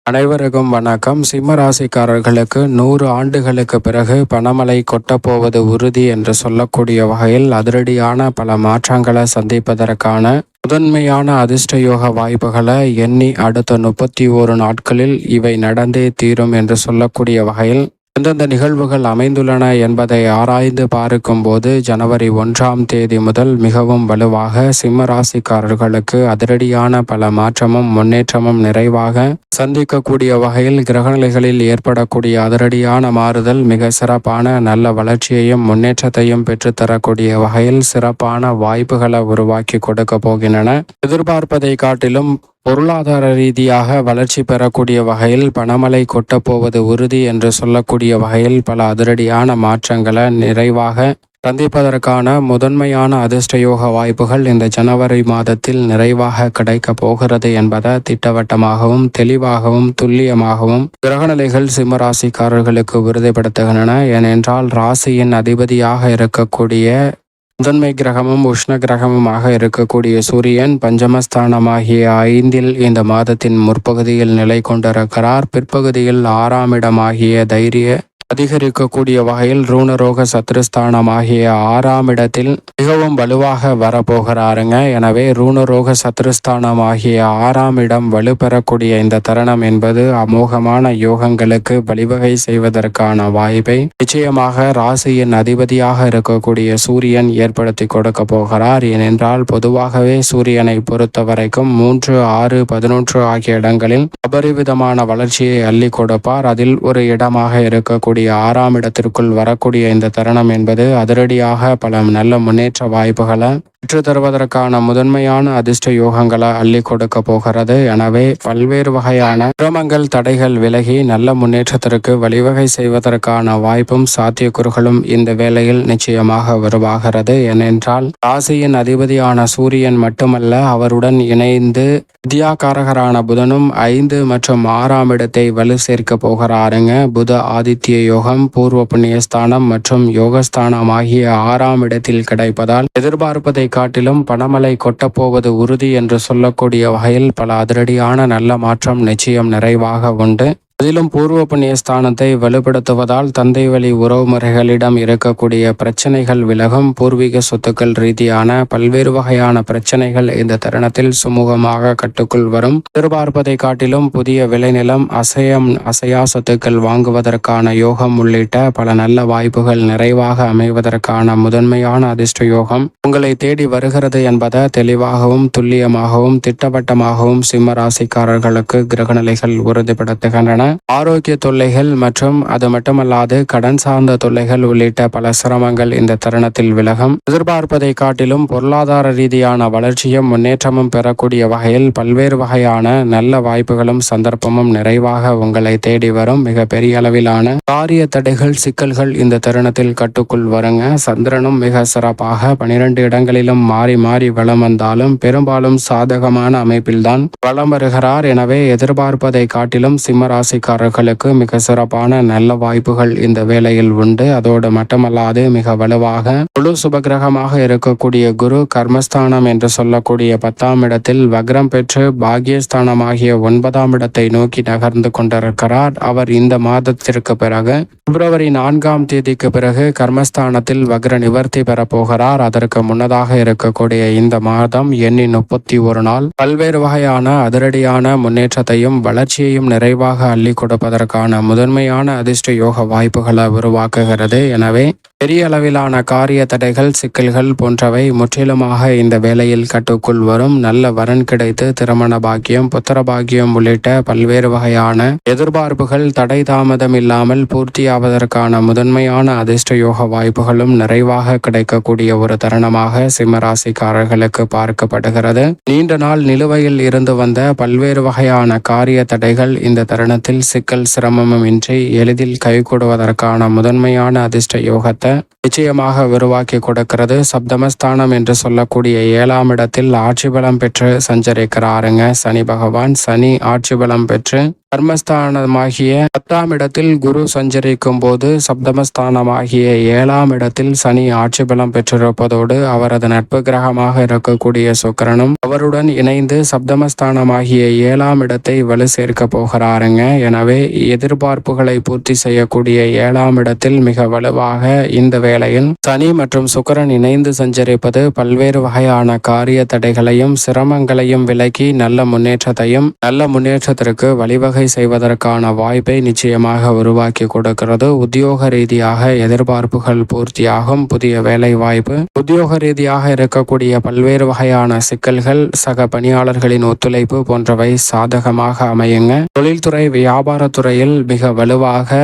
அனைவருக்கும் வணக்கம். சிம்ம ராசிக்காரர்களுக்கு 100 ஆண்டுகளுக்கு பிறகு பணமழை கொட்டப்போவது உறுதி என்று சொல்லக்கூடிய வகையில் அதிரடியான பல மாற்றங்களை சந்திப்பதற்கான முதன்மையான அதிர்ஷ்டயோக வாய்ப்புகளை எண்ணி அடுத்த 31 நாட்களில் இவை நடந்தே தீரும் என்று சொல்லக்கூடிய வகையில் எந்தெந்த நிகழ்வுகள் அமைந்துள்ளன என்பதை ஆராய்ந்து பார்க்கும்போது ஜனவரி 1ஆம் தேதி முதல் மிகவும் வலுவாக சிம்ம ராசிக்காரர்களுக்கு அதிரடியான பல மாற்றமும் முன்னேற்றமும் நிறைவாக சந்திக்கக்கூடிய வகையில் கிரகநிலைகளில் ஏற்படக்கூடிய அதிரடியான மாறுதல் மிக சிறப்பான நல்ல வளர்ச்சியையும் முன்னேற்றத்தையும் பெற்றுத்தரக்கூடிய வகையில் சிறப்பான வாய்ப்புகளை உருவாக்கி கொடுக்க போகின்றன. எதிர்பார்ப்பதை காட்டிலும் பொருளாதார ரீதியாக வளர்ச்சி பெறக்கூடிய வகையில் பணமழை கொட்டப்போவது உறுதி என்று சொல்லக்கூடிய வகையில் பல அதிரடியான மாற்றங்களை நிறைவாக சந்திப்பதற்கான முதன்மையான அதிர்ஷ்டயோக வாய்ப்புகள் இந்த ஜனவரி மாதத்தில் நிறைவாக கிடைக்க போகிறது என்பதை திட்டவட்டமாகவும் தெளிவாகவும் துல்லியமாகவும் கிரகநிலைகள் சிம்மராசிக்காரர்களுக்கு உறுதிப்படுத்துகின்றன. ஏனென்றால் ராசியின் அதிபதியாக இருக்கக்கூடிய முதன்மை கிரகமும் உஷ்ண கிரகமுமாக இருக்கக்கூடிய சூரியன் பஞ்சமஸ்தானமாகிய 5இல் இந்த மாதத்தின் முற்பகுதியில் நிலை கொண்டிருக்கிறார். பிற்பகுதியில் 6ஆம் இடமாகிய தைரிய அதிகரிக்கக்கூடிய வகையில் ரூணரோக சத்ருஸ்தானமாகிய 6ஆம் இடத்தில் மிகவும் வலுவாக வரப்போகிறாருங்க. எனவே ரூணரோக சத்ருஸ்தானமாகிய 6ஆம் இடம் வலுப்பெறக்கூடிய இந்த தருணம் என்பது அமோகமான யோகங்களுக்கு வழிவகை செய்வதற்கான வாய்ப்பை நிச்சயமாக ராசியின் அதிபதியாக இருக்கக்கூடிய சூரியன் ஏற்படுத்தி கொடுக்க போகிறார். ஏனென்றால் பொதுவாகவே சூரியனை பொறுத்த வரைக்கும் 3, 6, 11 ஆகிய இடங்களில் அபரிவிதமான வளர்ச்சியை அள்ளி கொடுப்பார். அதில் ஒரு இடமாக இருக்கக்கூடிய 6ஆம் இடத்திற்குள் வரக்கூடிய இந்த தருணம் என்பது அதிரடியாக பல நல்ல முன்னேற்ற வாய்ப்புகளை பெற்று தருவதற்கான முதன்மையான அதிர்ஷ்ட யோகங்களை அள்ளி கொடுக்க போகிறது. எனவே பல்வேறு வகையான சிரமங்கள் தடைகள் விலகி நல்ல முன்னேற்றத்திற்கு வழிவகை செய்வதற்கான வாய்ப்பும் சாத்தியக்கூறுகளும் இந்த வேளையில் நிச்சயமாக உருவாகிறது. ஏனென்றால் ராசியின் அதிபதியான சூரியன் மட்டுமல்ல, அவருடன் இணைந்து வித்யாகாரகரான புதனும் 5 மற்றும் 6ஆம் இடத்தை வலு சேர்க்க போகிறாருங்க. புத ஆதித்ய யோகம் பூர்வ புண்ணியஸ்தானம் மற்றும் யோகஸ்தானம் ஆகிய 6ஆம் இடத்தில் கிடைப்பதால் எதிர்பார்ப்பதை காட்டிலும் பணமழை கொட்டப்போவது உறுதி என்று சொல்லக்கூடிய வகையில் பல அதிரடியான நல்ல மாற்றம் நிச்சயம் நிறைவாக உண்டு. அதிலும் பூர்வ புண்ணிய ஸ்தானத்தை வலுப்படுத்துவதால் தந்தை வழி உறவுமுறைகளிடம் இருக்கக்கூடிய பிரச்சனைகள் விலகும். பூர்வீக சொத்துக்கள் ரீதியான பல்வேறு வகையான பிரச்சனைகள் இந்த தருணத்தில் சுமூகமாக கட்டுக்குள் வரும். எதிர்பார்ப்பதை காட்டிலும் புதிய விளைநிலம், அசையா சொத்துக்கள் வாங்குவதற்கான யோகம் உள்ளிட்ட பல நல்ல வாய்ப்புகள் நிறைவாக அமைவதற்கான முதன்மையான அதிர்ஷ்ட யோகம் உங்களை தேடி வருகிறது என்பதை தெளிவாகவும் துல்லியமாகவும் திட்டவட்டமாகவும் சிம்ம ராசிக்காரர்களுக்கு கிரகநிலைகள் உறுதிப்படுத்துகின்றன. ஆரோக்கிய தொல்லைகள் மற்றும் அது மட்டுமல்லாது கடன் சார்ந்த தொல்லைகள் உள்ளிட்ட பல சிரமங்கள் இந்த தருணத்தில் விலகும். எதிர்பார்ப்பதை காட்டிலும் பொருளாதார ரீதியான வளர்ச்சியும் முன்னேற்றமும் பெறக்கூடிய வகையில் பல்வேறு வகையான நல்ல வாய்ப்புகளும் சந்தர்ப்பமும் நிறைவாக உங்களை தேடி வரும். மிக பெரிய அளவிலான காரிய தடைகள் சிக்கல்கள் இந்த தருணத்தில் கட்டுக்குள் வருங்க. சந்திரனும் மிக சிறப்பாக 12 இடங்களிலும் மாறி மாறி வலம் வந்தாலும் பெரும்பாலும் சாதகமான அமைப்பில்தான் வலம் வருகிறார். எனவே எதிர்பார்ப்பதை காட்டிலும் சிம்மராசி ராசிக்காரர்களுக்கு மிக சிறப்பான நல்ல வாய்ப்புகள் இந்த வேளையில் உண்டு. அதோடு மட்டுமல்லாது மிக வலுவாக முழு சுபகிரகமாக இருக்கக்கூடிய குரு கர்மஸ்தானம் என்று சொல்லக்கூடிய 10ஆம் இடத்தில் வக்ரம் பெற்று பாகியஸ்தானமாகிய 9ஆம் இடத்தை நோக்கி நகர்ந்து கொண்டிருக்கிறார். அவர் இந்த மாதத்திற்கு பிறகு பிப்ரவரி 4ஆம் தேதிக்கு பிறகு கர்மஸ்தானத்தில் வக்ர நிவர்த்தி பெறப்போகிறார். அதற்கு முன்னதாக இருக்கக்கூடிய இந்த மாதம் எண்ணி 31 நாள் பல்வேறு வகையான அதிரடியான முன்னேற்றத்தையும் வளர்ச்சியையும் நிறைவாக அள்ளி கொடுப்பதற்கான முதன்மையான அதிர்ஷ்ட யோக வாய்ப்புகளை உருவாக்குகிறது. எனவே பெரிய அளவிலான காரிய தடைகள் சிக்கல்கள் போன்றவை முற்றிலுமாக இந்த வேளையில் கட்டுக்குள் வரும். நல்ல வரன் கிடைத்து திருமண பாக்கியம், புத்திர பாக்கியம் உள்ளிட்ட பல்வேறு வகையான எதிர்பார்ப்புகள் தடை தாமதம் இல்லாமல் பூர்த்தியாவதற்கான முதன்மையான அதிர்ஷ்ட யோக வாய்ப்புகளும் நிறைவாக கிடைக்கக்கூடிய ஒரு தருணமாக சிம்மராசிக்காரர்களுக்கு பார்க்கப்படுகிறது. நீண்ட நாள் நிலுவையில் இருந்து வந்த பல்வேறு வகையான காரிய தடைகள் இந்த தருணத்தில் சிக்கல் சிரமமின்றி எளிதில் கைகூடுவதற்கான முதன்மையான அதிர்ஷ்ட யோகத்தை நிச்சயமாக உருவாக்கி கொடுக்கிறது. சப்தமஸ்தானம் என்று சொல்லக்கூடிய 7ஆம் இடத்தில் ஆட்சி பலம் பெற்று சஞ்சரிக்கிறாருங்க சனி பகவான். சனி ஆட்சி பலம் பெற்று கர்மஸ்தானமாகிய 10ஆம் இடத்தில் குரு சஞ்சரிக்கும் போது சப்தமஸ்தானமாகிய 7ஆம் இடத்தில் சனி ஆட்சி பலம் பெற்றிருப்பதோடு அவரது நட்பு கிரகமாக இருக்கக்கூடிய சுக்கிரனும் அவருடன் இணைந்து சப்தமஸ்தானமாகிய 7ஆம் இடத்தை வலு சேர்க்க போகிறாருங்க. எனவே எதிர்பார்ப்புகளை பூர்த்தி செய்யக்கூடிய 7ஆம் இடத்தில் மிக வலுவாக இந்த வேளையில் சனி மற்றும் சுக்கிரன் இணைந்து சஞ்சரிப்பது பல்வேறு வகையான காரிய தடைகளையும் சிரமங்களையும் விலக்கி நல்ல முன்னேற்றத்திற்கு வழிவகை செய்வதற்கான வாய்ப்பை நிச்சயமாக உருவாக்கி கொடுக்கிறது. உத்தியோக ரீதியாக எதிர்பார்ப்புகள் பூர்த்தியாகும். புதிய வேலை வாய்ப்பு, உத்தியோக ரீதியாக இருக்கக்கூடிய பல்வேறு வகையான சிக்கல்கள், சக பணியாளர்களின் ஒத்துழைப்பு போன்றவை சாதகமாக அமையுங்க. தொழில்துறை வியாபாரத்துறையில் மிக வலுவாக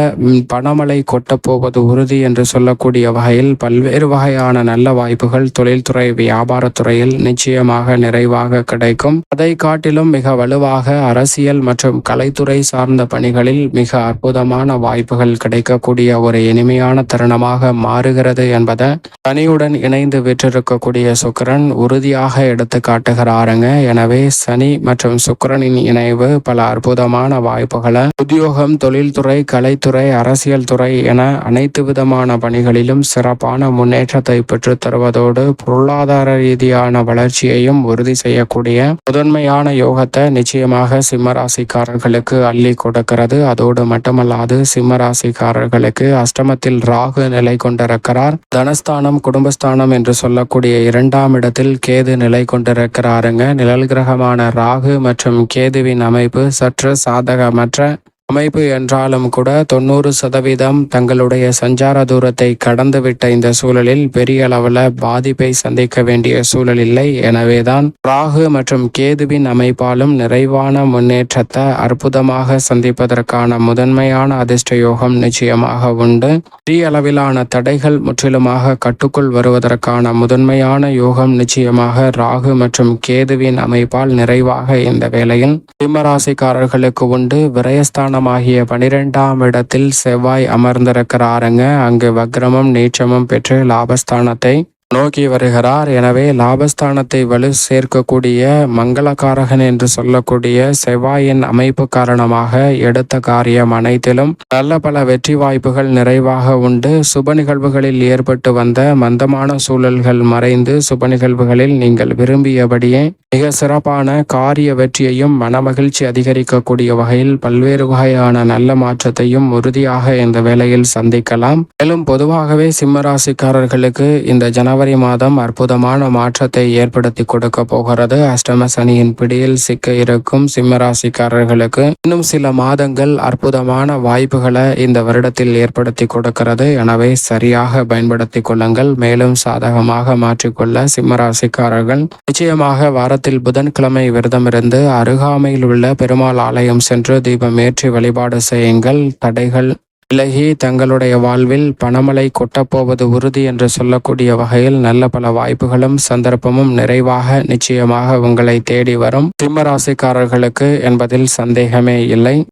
பணமழை கொட்டப்போவது உறுதி என்று சொல்லக்கூடிய வகையில் பல்வேறு வகையான நல்ல வாய்ப்புகள் தொழில்துறை வியாபாரத்துறையில் நிச்சயமாக நிறைவாக கிடைக்கும். அதை காட்டிலும் மிக வலுவாக அரசியல் மற்றும் கலைத்துறை சார்ந்த பணிகளில் மிக அற்புதமான வாய்ப்புகள் கிடைக்கக்கூடிய ஒரு இனிமையான தருணமாக மாறுகிறது என்பதை சனியுடன் இணைந்து விற்றிருக்கக்கூடிய சுக்கிரன் உறுதியாக எடுத்து காட்டுகிறாருங்க. எனவே சனி மற்றும் சுக்கிரனின் இணைவு பல அற்புதமான வாய்ப்புகளை உத்தியோகம், தொழில்துறை, கலைத்துறை, அரசியல் துறை என அனைத்து விதமான பணிகளிலும் சிறப்பான முன்னேற்றத்தை பெற்றுத் தருவதோடு பொருளாதார ரீதியான வளர்ச்சியையும் உறுதி செய்யக்கூடிய முதன்மையான யோகத்தை நிச்சயமாக சிம்மராசிக்காரர்களுக்கு அள்ளி கொடுக்கிறது. அதோடு மட்டுமல்லாது சிம்மராசிக்காரர்களுக்கு அஷ்டமத்தில் ராகு நிலை கொண்டிருக்கிறார். தனஸ்தானம், குடும்பஸ்தானம் என்று சொல்லக்கூடிய 2ஆம் இடத்தில் கேது நிலை கொண்டிருக்கிறாருங்க. நிழல் கிரகமான ராகு மற்றும் கேதுவின் அமைப்பு சற்று சாதகமற்ற அமைப்பு என்றாலும் கூட 90% தங்களுடைய சஞ்சார தூரத்தை கடந்துவிட்ட இந்த சூழலில் பெரிய அளவில் பாதிப்பை சந்திக்க வேண்டிய சூழல் இல்லை. எனவேதான் ராகு மற்றும் கேதுவின் அமைப்பாலும் நிறைவான முன்னேற்றத்தை அற்புதமாக சந்திப்பதற்கான முதன்மையான அதிர்ஷ்ட யோகம் நிச்சயமாக உண்டு. பெரிய அளவிலான தடைகள் முற்றிலுமாக கட்டுக்குள் வருவதற்கான முதன்மையான யோகம் நிச்சயமாக ராகு மற்றும் கேதுவின் அமைப்பால் நிறைவாக இந்த வேளையில் சிம்மராசிக்காரர்களுக்கு உண்டு. விரயஸ்தானம் ஆகிய 12ஆம் இடத்தில் செவ்வாய் அமர்ந்திருக்கிறாருங்க. அங்கு வக்ரமும் நீச்சமும் பெற்று லாபஸ்தானத்தை நோக்கி வருகிறார். எனவே லாபஸ்தானத்தை வலு சேர்க்கக்கூடிய மங்களகாரகன் என்று சொல்லக்கூடிய செவ்வாயின் அமைப்பு காரணமாக எடுத்த காரியம் அனைத்திலும் நல்ல பல வெற்றி வாய்ப்புகள் நிறைவாக உண்டு. சுப நிகழ்வுகளில் ஏற்பட்டு வந்த மந்தமான சூழல்கள் மறைந்து சுப நிகழ்வுகளில் நீங்கள் விரும்பியபடியே மிக சிறப்பான காரிய வெற்றியையும் மனமகிழ்ச்சி அதிகரிக்கக்கூடிய வகையில் பல்வேறு வகையான நல்ல மாற்றத்தையும் உறுதியாக இந்த வேளையில் சந்திக்கலாம். மேலும் பொதுவாகவே சிம்மராசிக்காரர்களுக்கு இந்த ஜனவரி மாதம் அற்புதமான மாற்றத்தை ஏற்படுத்தி கொடுக்க போகிறது. அஷ்டம சனியின் பிடியில் சிக்க இருக்கும் சிம்மராசிக்காரர்களுக்கு இன்னும் சில மாதங்கள் அற்புதமான வாய்ப்புகளை இந்த வருடத்தில் ஏற்படுத்தி கொடுக்கிறது. எனவே சரியாக பயன்படுத்திக் கொள்ளுங்கள். மேலும் சாதகமாக மாற்றிக்கொள்ள சிம்மராசிக்காரர்கள் நிச்சயமாக வாரத்தில் புதன்கிழமை விரதமிருந்து அருகாமையில் உள்ள பெருமாள் ஆலயம் சென்று தீபம் ஏற்றி வழிபாடு செய்யுங்கள். தடைகள் விலகி தங்களுடைய வாழ்வில் பணமழை கொட்டப்போவது உறுதி என்று சொல்லக்கூடிய வகையில் நல்ல பல வாய்ப்புகளும் சந்தர்ப்பமும் நிறைவாக நிச்சயமாக உங்களை தேடி வரும் சிம்மராசிக்காரர்களுக்கு என்பதில் சந்தேகமே இல்லை.